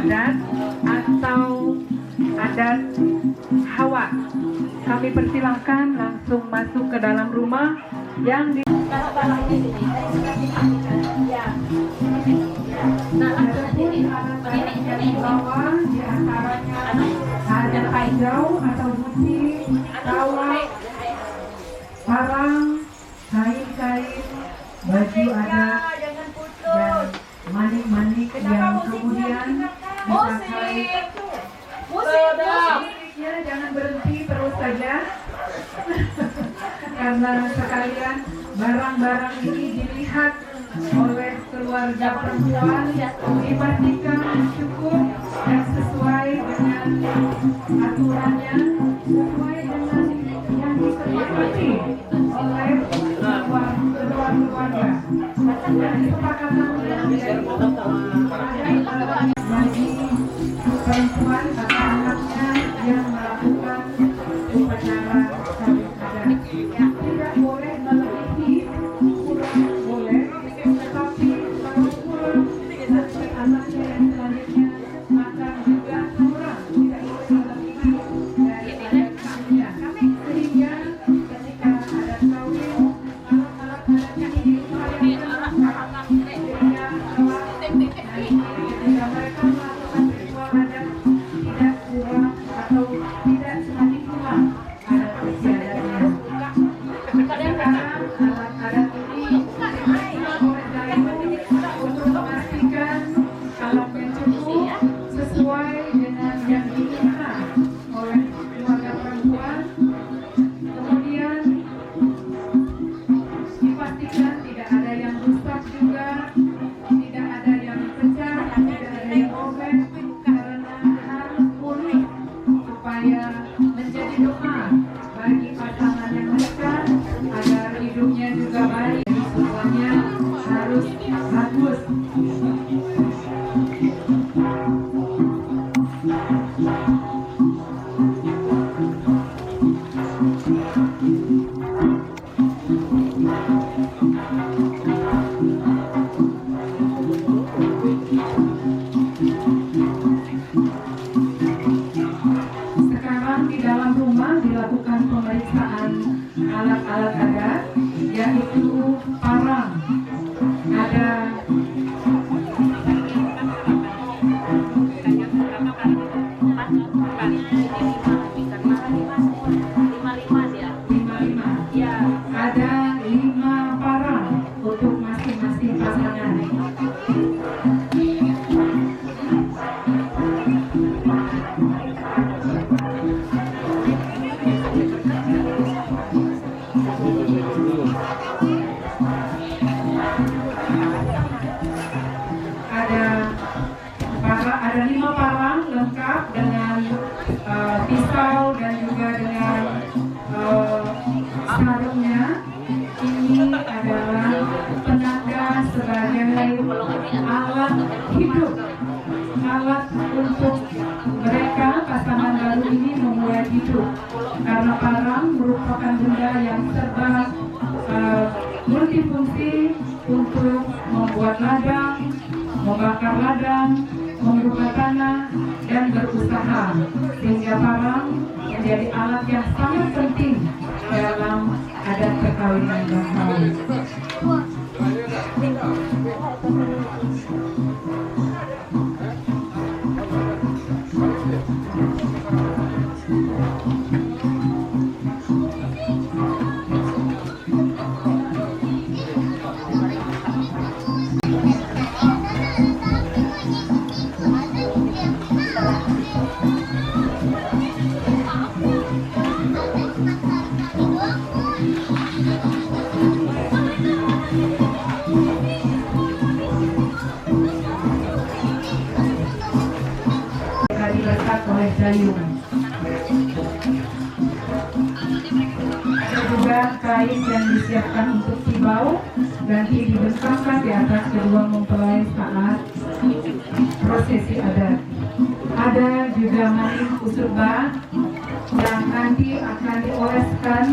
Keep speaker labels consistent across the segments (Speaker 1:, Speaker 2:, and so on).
Speaker 1: adat atau adat Hawa. Kami persilahkan langsung masuk ke dalam rumah yang di bawah, diantaranya ada hijau atau putih, kawat, parang, kain-kain, baju adat, dan manik-manik yang kemudian dipakai. Musiknya jangan berhenti, terus saja. Karena sekalian barang-barang ini dilihat oleh keluarga perempuan, dipastikan cukup dan sesuai dengan aturannya, sesuai dengan yang disepakati oleh kedua keluarga. Dan kesepakatannya bagi perempuan atau anaknya yang melakukan upacara kawin adat. Tidak boleh melebihi, kurang boleh, tetapi kalau kurang nanti anaknya yang selanjutnya akan juga kurang, tidak boleh melebihi dari adat kawinnya. Sehingga ketika adat kawin, alat-alat adatnya diupayakan sehingga ketika mereka melakukan ritual adat tidak kurang atau tidak semakin kurang adat istiadatnya. Sekarang alat-adat ini diperiksa oleh Dayu untuk memastikan alatnya cukup sesuai dengan yang diinginkan oleh keluarga perempuan. Kemudian dipastikan tidak ada yang rusak juga, tidak ada yang pecah, tidak ada yang robek, karena harus pulih supaya menjadi doa bagi pasangan yang menikah agar hidupnya juga baik. Semuanya harus bagus. Sekarang di dalam rumah dilakukan pemeriksaan alat-alat adat, yaitu parang. Ada ada 5 parang untuk masing-masing pasangan. Ada 5 parang lengkap dengan pisau dan juga dengan sarungnya. Ini adalah penanda sebagai alat hidup, alat untuk mereka pasangan baru ini memulai hidup. Karena parang merupakan benda yang serba multifungsi untuk membuat ladang, membakar ladang, membuka tanah, dan berusaha, sehingga parang menjadi alat yang sangat penting dalam adat perkawinan Betawi. Oleh Dayu. Ada juga kain yang disiapkan untuk kibau, nanti dibentangkan di atas kedua mempelai saat prosesi adat. Ada juga manik usurba yang nanti akan dioleskan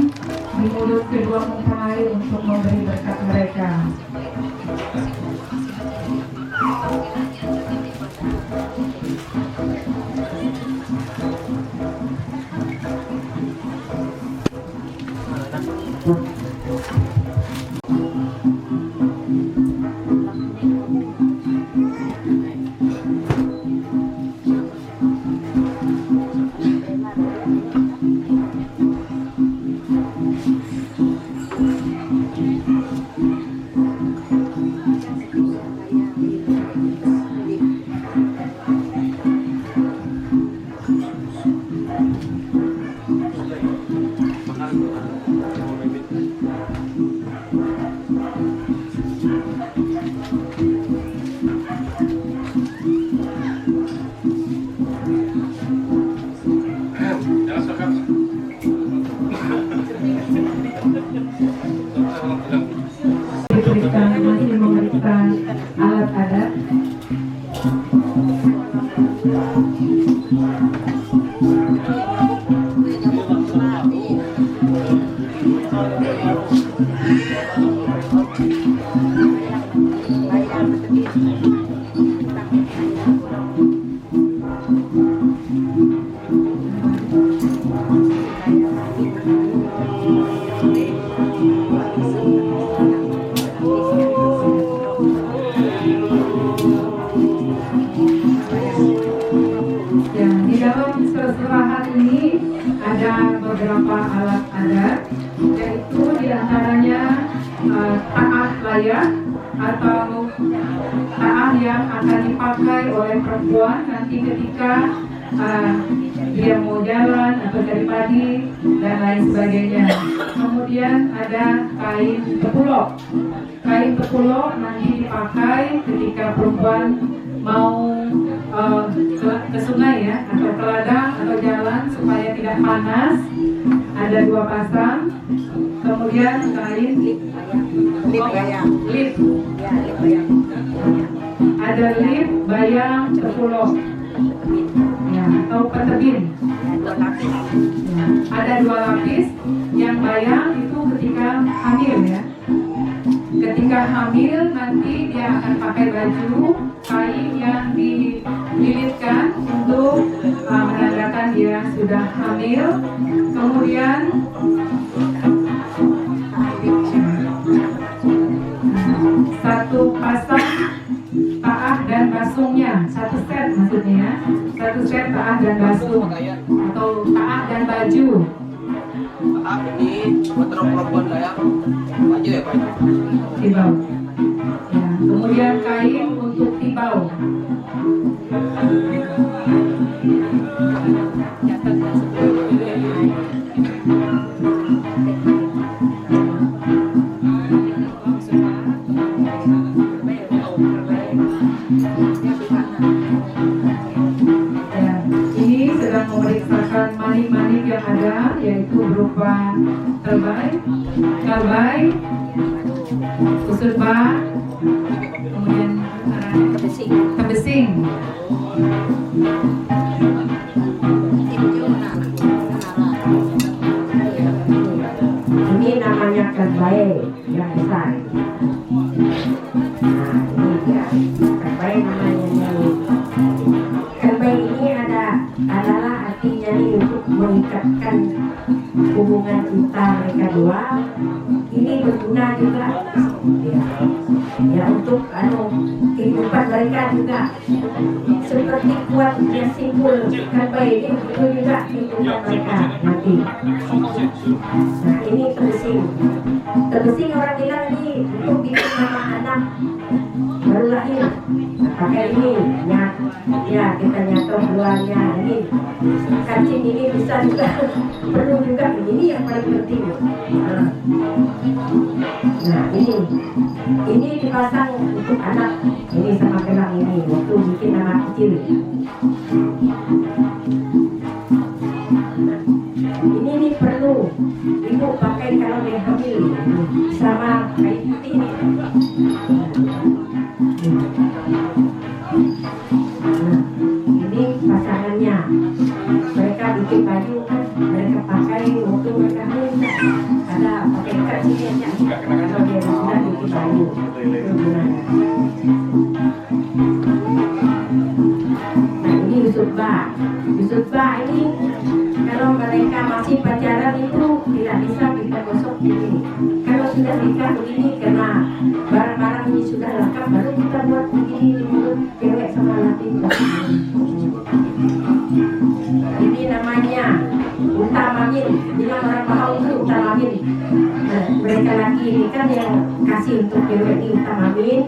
Speaker 1: di mulut kedua mempelai untuk memberi berkat mereka. Diberikan masih memberikan alat adat. Ya, di dalam seserahan ini ada beberapa alat adat, yaitu diantaranya taah layak atau taah yang akan dipakai oleh perempuan nanti ketika dia mau jalan atau cari padi dan lain sebagainya. Kemudian ada kain tepulok. Kain tepulok nanti dipakai ketika perempuan mau ke sungai ya, atau ke ladang atau jalan supaya tidak panas. Ada 2 pasang. Kemudian kain lip bayang. Ada lip bayang tepulok ya, atau petebin ya. Ada 2 lapis. Yang bayang itu ketika hamil ya. Ketika hamil nanti dia akan pakai baju kain yang dililitkan untuk menandakan dia sudah hamil. Kemudian satu pasang taah dan basungnya, 1 set maksudnya, 1 set taah dan basung atau taah dan baju.
Speaker 2: Taah ini untuk perempuan layak baju ya Pak?
Speaker 1: Tibau. Ya, kemudian kain untuk tibau. Ya, ini sedang memeriksakan manik-manik yang ada, yaitu berupa kalbai, usut bak, kemudian kebesing.
Speaker 3: Ini namanya kalbai yang besar. Nah, ini dia kalbai namanya. Kalbai ini adalah artinya untuk mengikatkan hubungan kita mereka dua. Ini berguna juga ya untuk kehidupan mereka juga, seperti kuatnya simbol kalbai ini itu juga kehidupan mereka nanti. Nah, ini terbesing orang bilang ini untuk bikin nama anak baru lahir. Nah, pakai ini ya kita nyatok luarnya ini kancing ini bisa juga perlu juga ini yang paling penting. Nah ini dipasang untuk anak ini sama gelang ini waktu bikin anak kecil. Ini perlu ibu pakai kalau dia hamil sama kain putih ini. Nah, ini pasangannya. Mereka bikin baju kan, mereka pakai waktu mereka hamil. Ada pakai ikat sini aja. Kalau dia sudah bikin baju, itu gunanya. tiba ini kalau mereka masih pacaran itu tidak bisa kita gosok ini. Kalau sudah nikah begini karena barang-barang ini sudah lengkap baru kita buat begini di mulut cewek sama laki. Ini namanya utamamin. Bilang orang Bahau itu utamamin. Nah, mereka laki ini kan yang kasih untuk cewek ini utamamin.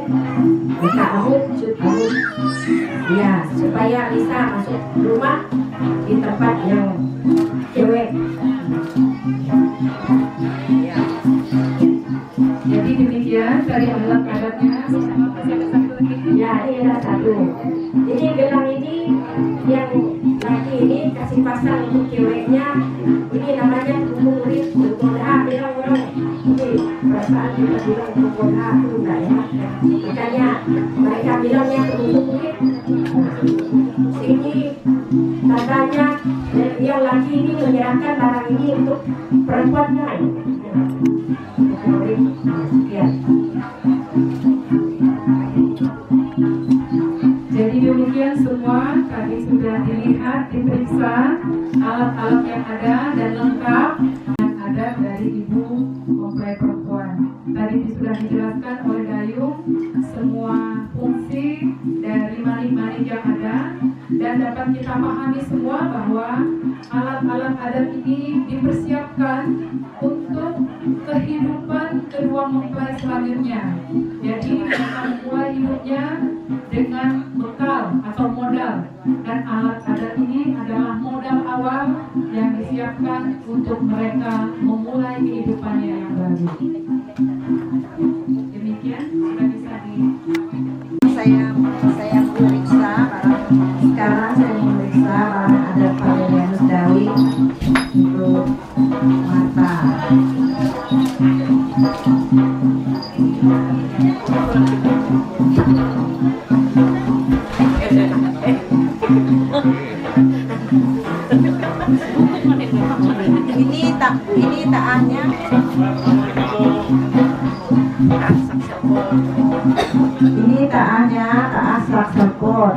Speaker 3: Buka amut, cut amut. Ya, supaya bisa masuk rumah di tempat yang cewek.
Speaker 1: Jadi demikian dari alat adatnya.
Speaker 3: Ya, ini ada satu. Jadi gelang ini yang laki ini kasih pasang untuk ceweknya. Ini namanya tumpung murid, tumpung dah. Bilang orang ini perasaan kita bilang tumpung dah itu enggak enak. Makanya mereka bilangnya tumpung murid. Ini tandanya yang laki ini menyerahkan barang ini untuk perempuannya. Ya.
Speaker 1: Jadi demikian semua tadi sudah dilihat, diperiksa alat-alat yang ada dan lengkap yang ada dari ibu mempelai perempuan. Tadi sudah dijelaskan oleh Dayung semua fungsi dari manik-manik yang ada dan dapat kita pahami semua bahwa alat-alat adat ini dipersiapkan untuk kehidupan kedua mempelai selanjutnya. Jadi mereka memulai hidupnya dengan bekal atau modal, dan alat adat ini adalah modal awal yang disiapkan untuk mereka memulai kehidupannya yang baru. Demikian sudah bisa di
Speaker 4: saya memeriksa barang.
Speaker 3: Sekarang saya memeriksa barang adat Valerianus Dawi untuk mata.
Speaker 4: Ini taannya
Speaker 3: Ini taannya taas Lakserpot.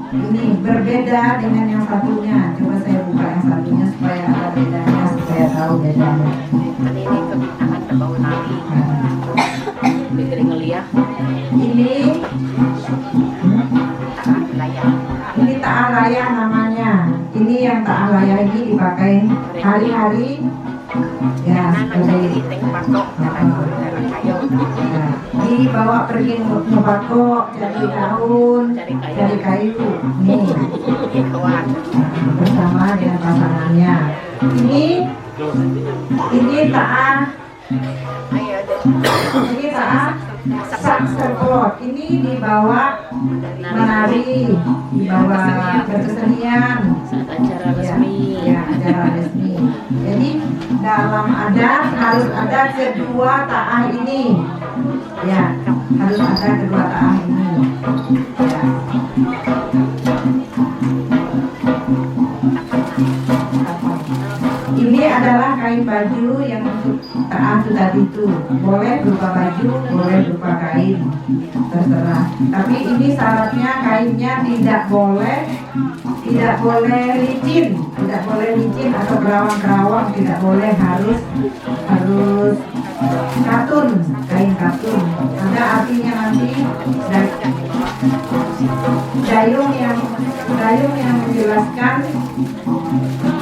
Speaker 3: Ini berbeda dengan yang satunya. Coba saya buka yang satunya supaya ada bedanya, supaya tahu bedanya.
Speaker 4: ini kebintangan terbau nari. Ini ngeliat
Speaker 3: Ini
Speaker 4: taan layang.
Speaker 3: ini ta'alaya namanya. Ini yang ta'alaya ini dipakai hari-hari. Ya, seperti
Speaker 4: batok kayu.
Speaker 3: nah, dibawa pergi ngebako, cari daun, cari kayu. Nih,
Speaker 4: Kawan.
Speaker 3: bersama dengan pasangannya. Ini taat.
Speaker 4: Ayo deh.
Speaker 3: Ini taat Lakserpot. Ini dibawa menari, dibawa berkesenian.
Speaker 4: Acara resmi.
Speaker 3: Ya, acara resmi. Jadi dalam adat harus ada kedua taah ini. Ya, harus ada kedua taah ini. Ya. Ini adalah kain baju yang untuk taah tadi itu. Boleh berupa baju, boleh berupa kain, terserah. Tapi ini syaratnya kainnya tidak boleh licin, atau kerawang-kerawang, tidak boleh, harus katun, kain katun. Ada artinya nanti Dayung yang menjelaskan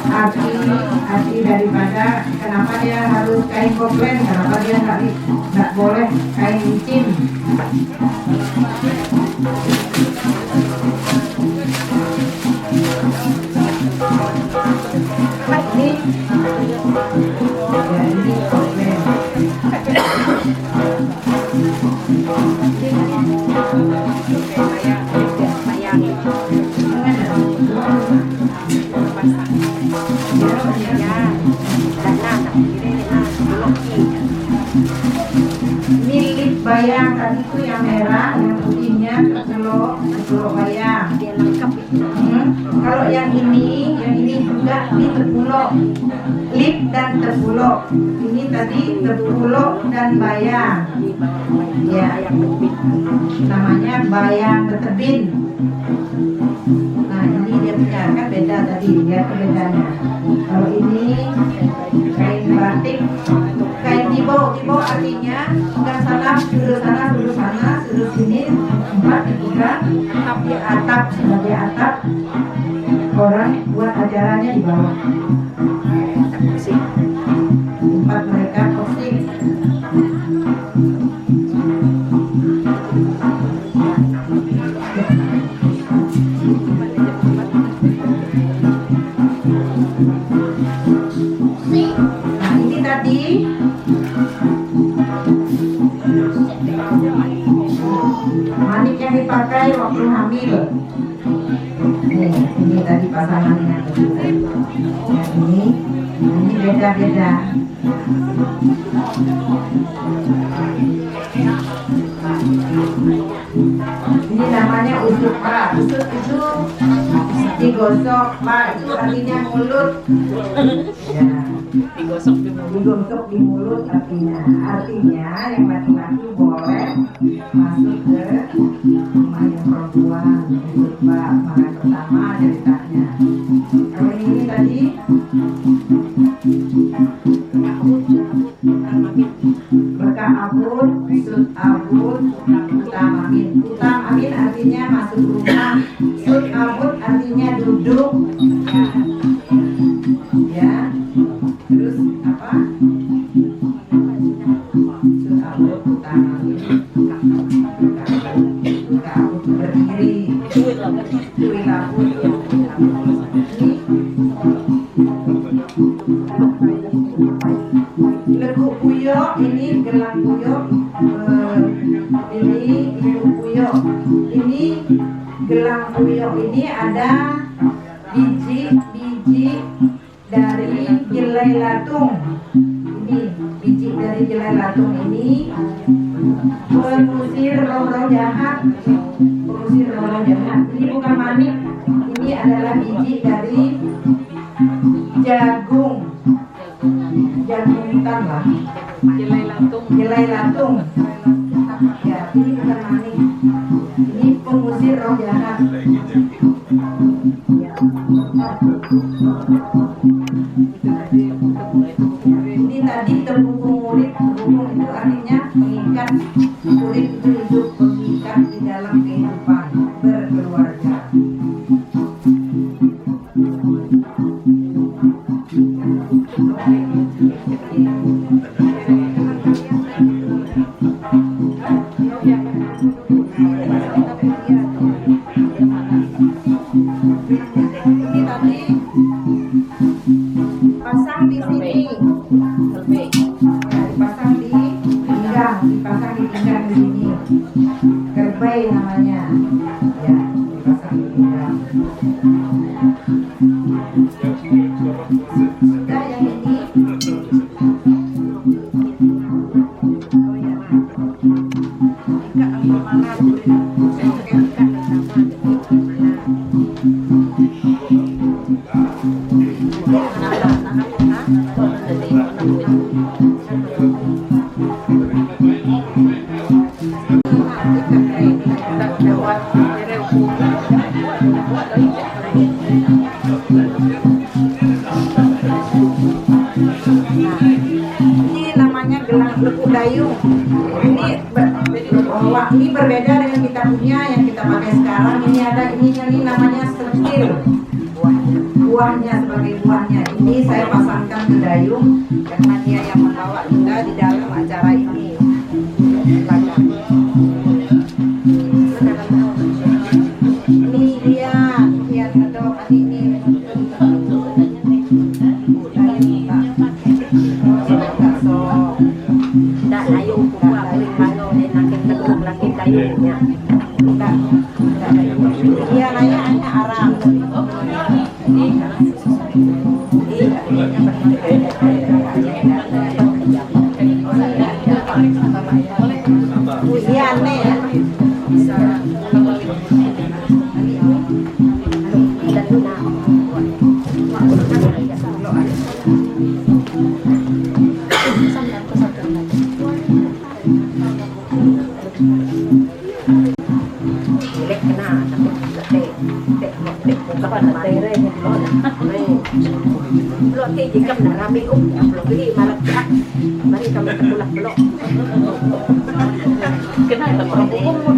Speaker 3: arti daripada kenapa dia harus kain koplen, kenapa dia nggak boleh kain licin. Ini ya, ini koplen. Ini lip bayang tadi itu yang merah, yang putihnya celok bayang.
Speaker 4: Dia lengkap itu.
Speaker 3: Kalau yang ini juga
Speaker 1: Tepulok, Lip dan Tepulok. Ini tadi Tepulok dan Bayang. Ya, namanya Bayang Betebin. Nah ini dia punya kan beda tadi, lihat perbedaannya. Kalau ini kain batik, kain tibo artinya sebelah sana, sudut sana, sudut sana, sudut sini, 4 tiga, atap sebagai atap. Orang buat ajarannya di bawah. Tempat mereka posting. Nah ini tadi manik yang dipakai waktu hamil. Ini tadi pasangannya. Yang ini beda-beda. Ini namanya usut pak. Usut itu digosok pak. Itu artinya mulut. Ya. Digosok di mulut artinya yang laki-laki boleh masuk ke rumah yang perempuan. Usut pak. Maka pertama ceritanya. Kalau ini tadi berkah abun, sud abun, utam amin. Utam amin artinya masuk rumah. Sud abun artinya duduk. Ya. Terus apa? Sud abun, utam amin. Berkah abun berdiri. Duit abun. Lekuk puyok ini gelang puyok, ini ibu puyok, ini gelang puyok ini ada biji dari jelai latung. Ini biji dari jelai latung ini pengusir roh-roh jahat, pengusir roh-roh jahat. Ini bukan manik, ini adalah biji dari jagung hutan lah, jelai latung. Ya, ini bukan manik, ini pengusir roh jahat. Ini tadi tepung kulit, tepung itu artinya mengikat, kulit itu hidup mengikat di dalam kehidupan berkeluarga. Ini tadi pasang di sini, dipasang di pinggang, di sini. Kerbay namanya, ya, dipasang di pinggang. Sudah yang ini. Ini namanya gelang lekuk dayung. Ini berbeda dengan kita punya yang kita pakai sekarang. Ini namanya setir. Buahnya sebagai buahnya. Ini saya pasangkan ke dayung karena dia yang membawa kita di dalam acara ini. Ini dia ngedok ini. Iya, nanya Arab. Iya, nih.
Speaker 4: Kan rami ya belum beli malah tak. Mari kami terpulang belum. Kenapa orang umum?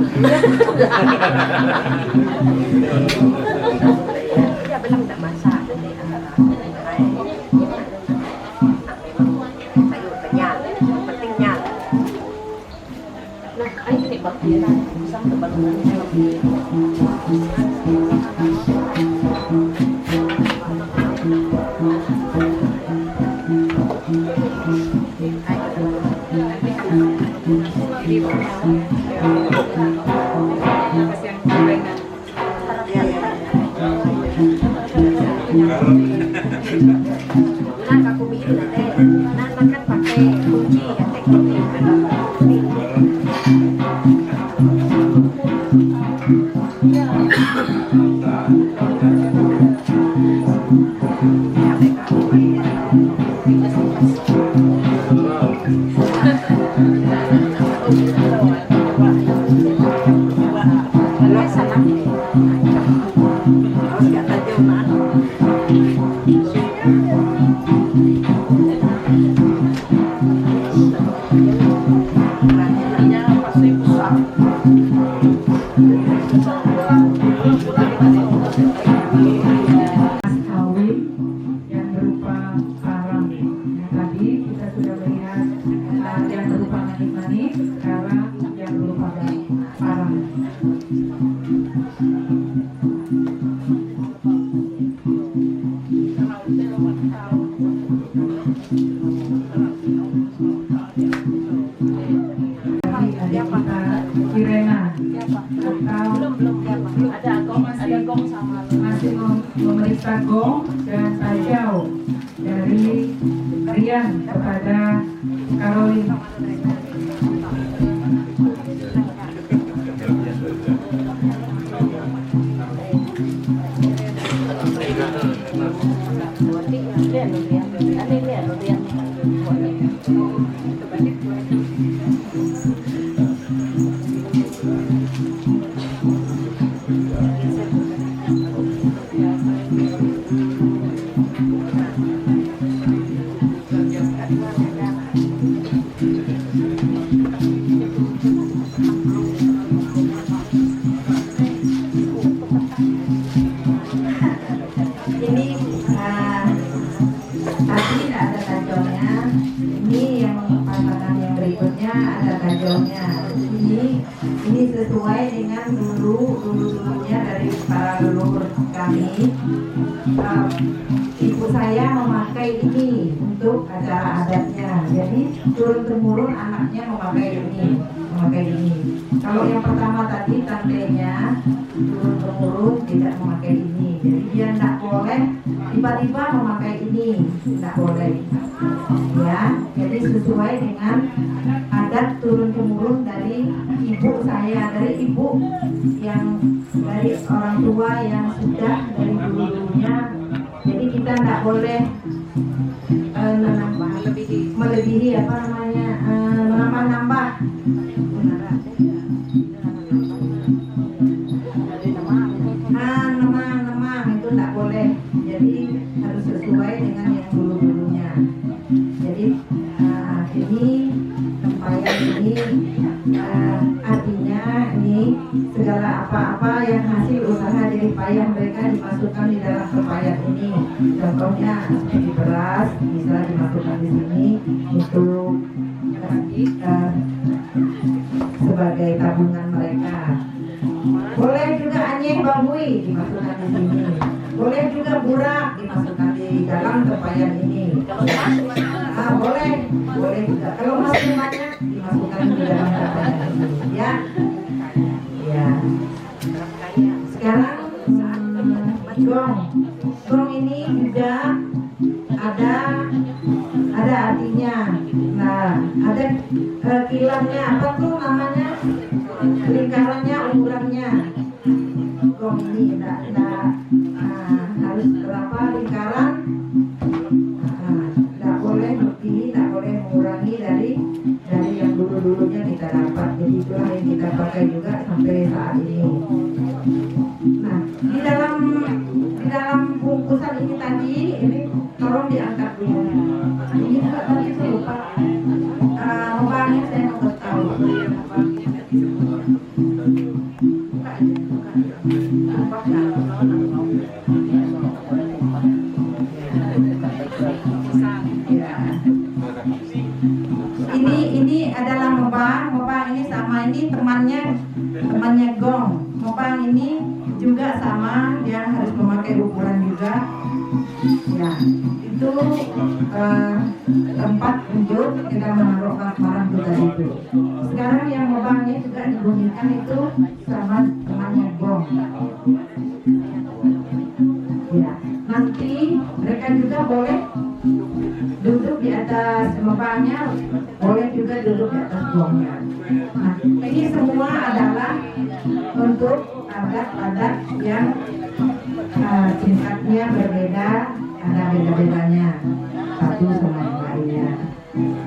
Speaker 4: Ya belum tak masak. Sayur kenyal, penting nyal. Nah, ayo nih bakti lah. Pisang tebalungan Nan aku bikin nanti, nan makan pakai kunci ya teknik.
Speaker 1: Mas kawin yang berupa parang. Tadi kita sudah melihat yang berupa manik-manik, sekarang yang berupa parang. Kirena
Speaker 4: Ada gong sama
Speaker 1: masih memeriksa gong dan tajau dari Rian kepada Caroline.
Speaker 3: Ini tadi tidak ada tajamnya. Ini yang pasangan yang berikutnya ada tajamnya. Ini sesuai dengan dulunya dari para leluhur kami. Ibu saya memakai ini untuk acara adatnya. Jadi turun temurun anaknya memakai ini. Kalau yang pertama tadi tantenya turun temurun tidak memakai ini. Jadi dia tidak boleh tiba-tiba memakai ini, tidak boleh. Ya, jadi sesuai dengan adat turun temurun dari ibu saya, dari ibu yang dari orang tua yang sudah dari dulunya. Jadi kita tidak boleh melebihi apa namanya, menambah-nambah. Nemang itu tidak boleh. Jadi harus sesuai dengan yang dulunya. Jadi ini tempayan ini artinya ini segala apa-apa yang hasil usaha jerih payah mereka dimasukkan di dalam tempayan ini. Contohnya seperti beras bisa dimasukkan di sini untuk sebagai tabungan mereka. Boleh juga anjing bamui dimasukkan di sini. Boleh juga burak dimasukkan di dalam tempayan ini. Boleh juga. Kalau masih banyak dimasukkan di dalam tempayan ini. Ya. Sekarang gong ini juga ada artinya. Nah, ada kilangnya apa tuh namanya? Lingkarannya, ukurannya. Gong ini harus berapa lingkaran? Tidak boleh lebih, tidak boleh mengurangi dari yang dulunya kita dapat. Jadi itulah yang kita pakai juga sampai saat ini. Nah, di dalam bungkusan ini tadi, ini tolong diangkat dulu. mau tahu. Ini adalah Mopang ini sama, ini temannya Gong. Mopang ini juga sama, dia harus memakai ukuran juga. Ya, itu tempat untuk kita menaruh barang kita itu. Sekarang yang Mopangnya juga dibunyikan itu sama temannya Gong. Ya, nanti mereka juga boleh duduk di atas Mopangnya, boleh juga duduk di atas gongnya. Nah, ini semua adalah untuk adat-adat yang tingkatnya berbeda, ada beda-bedanya satu sama yang lainnya.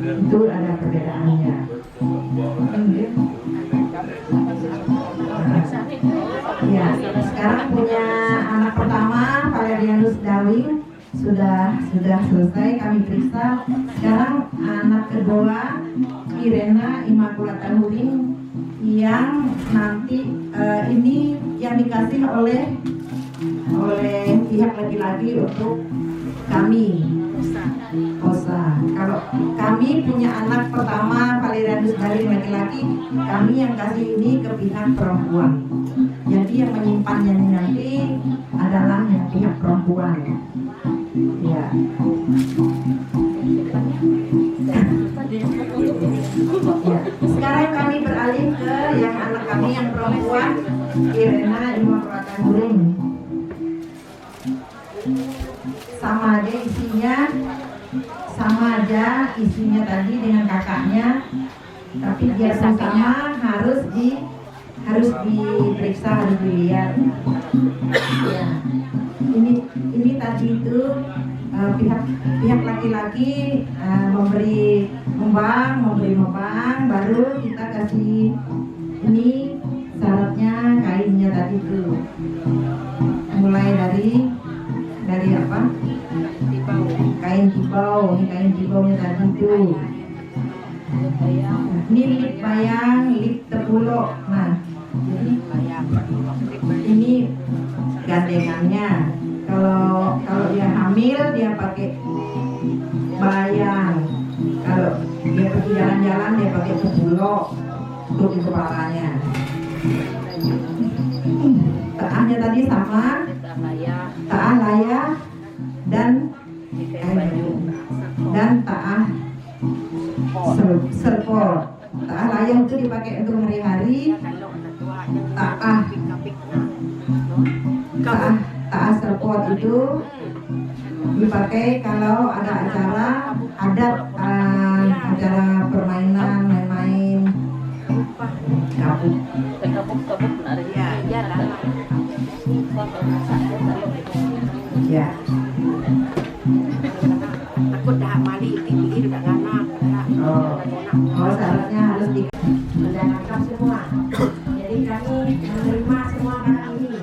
Speaker 3: Itu ada perbedaannya. Ya, sekarang punya anak pertama Valerianus Dawing sudah selesai kami periksa. Sekarang anak kedua Irena Immaculata Nurin yang nanti ini yang dikasih oleh pihak laki-laki untuk kami Osa. Kalau kami punya anak pertama Valerianus dari laki-laki, kami yang kasih ini ke pihak perempuan. Jadi yang menyimpannya ini nanti adalah yang pihak perempuan. Ya. Ya. Sekarang kami beralih ke yang anak kami yang perempuan, Irena Immaculata Nurin. Sama aja isinya tadi dengan kakaknya, tapi dia sama harus diperiksa, harus dilihat. Ya. Ini tadi itu pihak laki-laki memberi Mopang, baru kita kasih ini syaratnya kainnya tadi itu, mulai dari apa? Kain tibau, ini kain tibaunya tadi itu. Ini lip bayang, lip tepulok. Nah, jadi ini gandengannya. Kalau dia hamil dia pakai bayang. Kalau dia pergi jalan-jalan dia pakai tepulok untuk di kepalanya. Taahnya tadi sama, taah layah dan taah serpol. Taah layah itu dipakai untuk hari-hari. Taah serpol itu dipakai kalau ada acara adat, acara permainan, main-main kabut. Ya.
Speaker 4: Aku dah mali tinggi udah nganak.
Speaker 3: Oh, syaratnya harus sudah lengkap semua. Jadi kami menerima semua barang ini.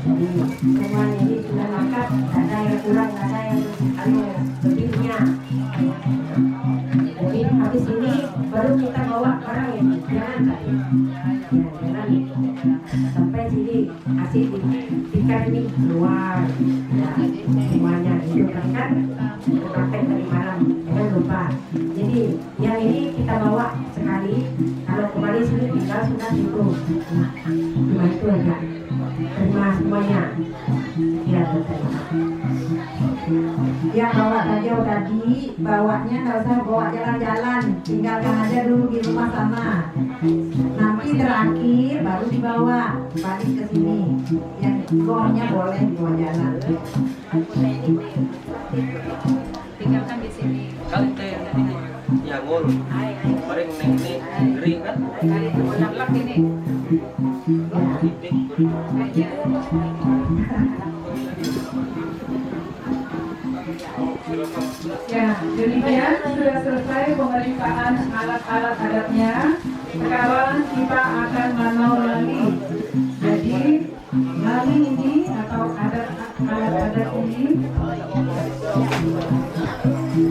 Speaker 3: Jadi semuanya ini sudah lengkap, ada yang kurang, ada yang lebihnya. Jadi habis ini baru kita bawa barang ini. Jangan sampai sini kasih tiket ini keluar. Ya, semuanya itu kan praktek tadi malam, jangan lupa. Jadi yang ini kita bawa sekali, kalau kembali sini tinggal sudah itu. Cuma itu aja. Terima semuanya. Ya, betul. Ya, bawa saja tadi, bawanya nggak usah bawa jalan-jalan, tinggalkan aja dulu di rumah sana. Nanti terakhir baru dibawa balik ke sini. Yang gongnya boleh dibawa jalan.
Speaker 4: Tinggalkan di sini.
Speaker 2: Kali teh yangun, bareng neng ini gering kan?
Speaker 4: Kali itu menolak ini.
Speaker 1: Ya, demikian sudah selesai pemeriksaan alat-alat adatnya. Sekarang kita akan manau lagi. Jadi lali ini atau alat-adat ini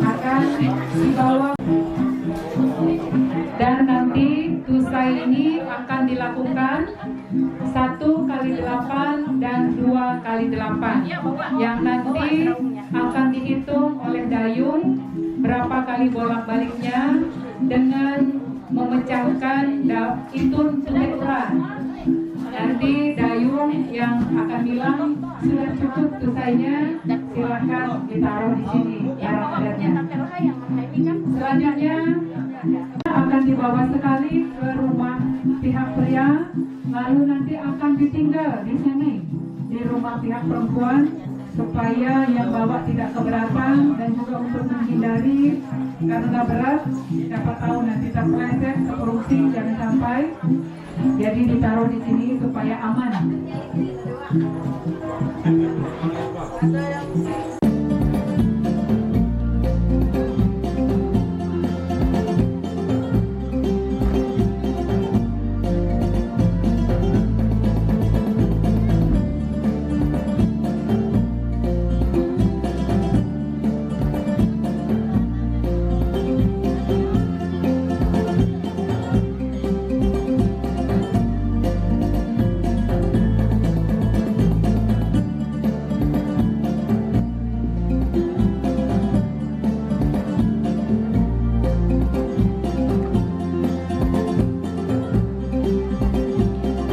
Speaker 1: akan dibawa Dan nanti tusai ini akan dilakukan 1 kali 8 dan 2 kali 8, yang nanti akan dihitung oleh dayung berapa kali bolak-baliknya dengan memecahkan itun tulisan. Nanti dayung yang akan bilang sudah cukup tusainya, silakan ditaruh di sini barang adatnya. Selanjutnya akan dibawa sekali ke rumah pihak pria, lalu nanti akan ditinggal di sini di rumah pihak perempuan, supaya yang bawa tidak keberatan dan juga untuk menghindari karena berat, siapa tahu nanti terpeleset, terkorupsi, jangan sampai. Jadi ditaruh di sini supaya aman.